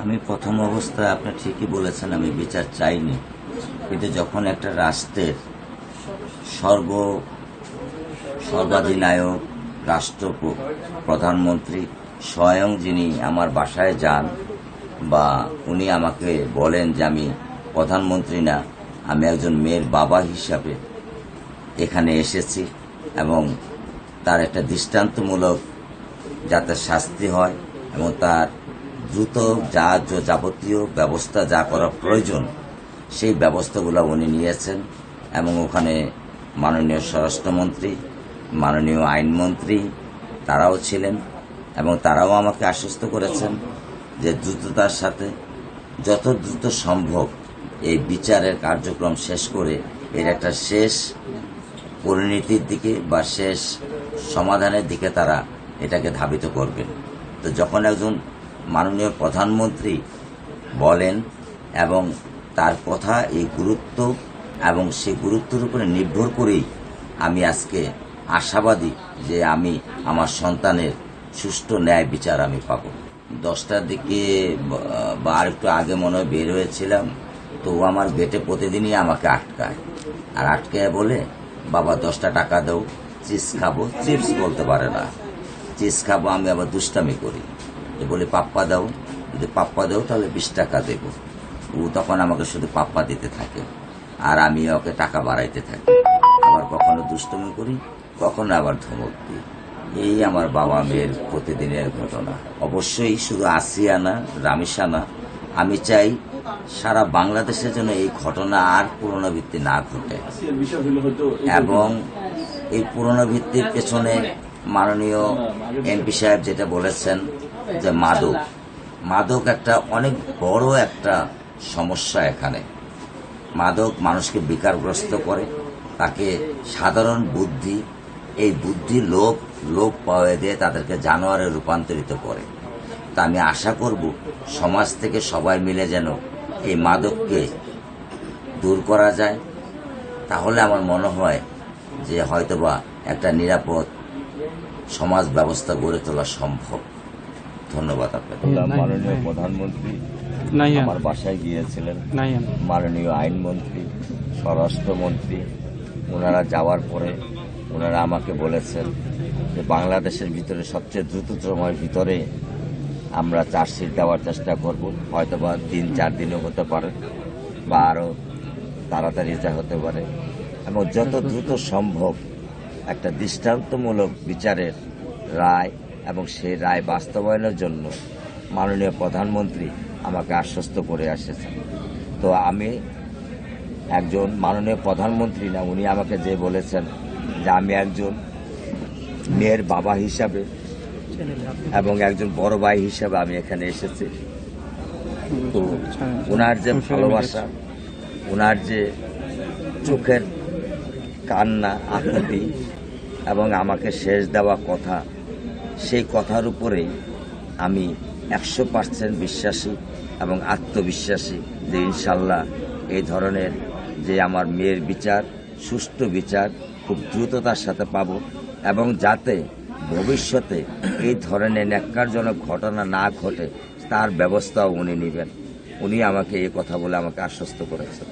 আমি প্রথম অবস্থায় আপনি ঠিকই বলেছেন, আমি বিচার চাইনি। কিন্তু যখন একটা রাষ্ট্রের সর্বাধিনায়ক রাষ্ট্র প্রধানমন্ত্রী স্বয়ং যিনি আমার বাসায় যান বা উনি আমাকে বলেন যে আমি প্রধানমন্ত্রী না, আমি একজন মেয়ের বাবা হিসাবে এখানে এসেছি এবং তার একটা দৃষ্টান্তমূলক যাতে শাস্তি হয় এবং তার দ্রুত যাবতীয় ব্যবস্থা যা করা প্রয়োজন সেই ব্যবস্থাগুলো উনি নিয়েছেন। এবং ওখানে মাননীয় স্বরাষ্ট্রমন্ত্রী, মাননীয় আইনমন্ত্রী তারাও ছিলেন এবং তারাও আমাকে আশ্বস্ত করেছেন যে দ্রুততার সাথে যত দ্রুত সম্ভব এই বিচারের কার্যক্রম শেষ করে এর একটা শেষ পরিণতির দিকে বা শেষ সমাধানের দিকে তারা এটাকে ধাবিত করবেন। তো যখন একজন মাননীয় প্রধানমন্ত্রী বলেন এবং তার কথা এই গুরুত্ব এবং সেই গুরুত্বের উপরে নির্ভর করেই আমি আজকে আশাবাদী যে আমি আমার সন্তানের সুষ্ঠু ন্যায় বিচার আমি পাব। 10টার দিকে বা আর একটু আগে মনে হয় বের হয়েছিলাম, তো ও আমার গেটে প্রতিদিনই আমাকে আটকায় আর আটকায় বলে, বাবা 10টা টাকা দাও, চিপস খাবো। চিপস বলতে পারে না, চিপস খাবো। আমি আবার দুষ্টামি করি, বলি পাপ্পা দাও, যদি পাপ্পা দাও তাহলে 20 টাকা দেব। ও তখন আমাকে শুধু পাপ্পা দিতে থাকে আর আমি ওকে টাকা বাড়াইতে থাকি। আবার কখনো দুষ্টমি করি, কখনো আবার ধমক দিই। এই আমার বাবা মেয়ের প্রতিদিনের ঘটনা। অবশ্যই শুধু আসিয়া না, রামিসা না, আমি চাই সারা বাংলাদেশের জন্য এই ঘটনা আর পুনরাবৃত্তি না ঘটে। এবং এই পুনরাবৃত্তির পেছনে মাননীয় এমপি সাহেব যেটা বলেছেন যে মাদক একটা অনেক বড় একটা সমস্যা। এখানে মাদক মানুষকে বিকারগ্রস্ত করে, তাকে সাধারণ বুদ্ধি, এই বুদ্ধি লোভ পাওয়া দিয়ে তাদেরকে জানোয়ারে রূপান্তরিত করে। তা আমি আশা করব সমাজ থেকে সবাই মিলে যেন এই মাদককে দূর করা যায়। তাহলে আমার মনে হয় যে হয়তোবা একটা নিরাপদ সমাজ ব্যবস্থা গড়ে তোলা সম্ভব। ধন্যবাদ আপনাকে। মাননীয় প্রধানমন্ত্রী আমার বাসায় গিয়েছিলেন, মাননীয় আইনমন্ত্রী, স্বরাষ্ট্রমন্ত্রী, ওনারা যাওয়ার পরে ওনারা আমাকে বলেছেন যে বাংলাদেশের ভিতরে সবচেয়ে দ্রুত সময়ের ভিতরে আমরা চার্জশিট দেওয়ার চেষ্টা করব। হয়তোবা 3-4 দিনও হতে পারে বা আরও তাড়াতাড়ি এটা হতে পারে, এবং যত দ্রুত সম্ভব একটা দৃষ্টান্তমূলক বিচারের রায় এবং সেই রায় বাস্তবায়নের জন্য মাননীয় প্রধানমন্ত্রী আমাকে আশ্বস্ত করে এসেছেন। তো আমি একজন মাননীয় প্রধানমন্ত্রী না, উনি আমাকে যে বলেছেন যে আমি একজন মেয়ের বাবা হিসাবে এবং একজন বড় ভাই হিসাবে আমি এখানে এসেছি। তো ওনার যে ভালোবাসা, ওনার যে চোখের কান্না, আকুতি এবং আমাকে শেষ দেওয়া কথা, সেই কথার উপরেই আমি 100% বিশ্বাসী এবং আত্মবিশ্বাসী যে ইনশাল্লাহ এই ধরনের যে আমার মেয়ের বিচার, সুষ্ঠু বিচার খুব দ্রুততার সাথে পাব এবং যাতে ভবিষ্যতে এই ধরনের ন্যাক্কারজনক ঘটনা না ঘটে তার ব্যবস্থাও উনি নেবেন। উনি আমাকে এই কথা বলে আমাকে আশ্বস্ত করেছেন।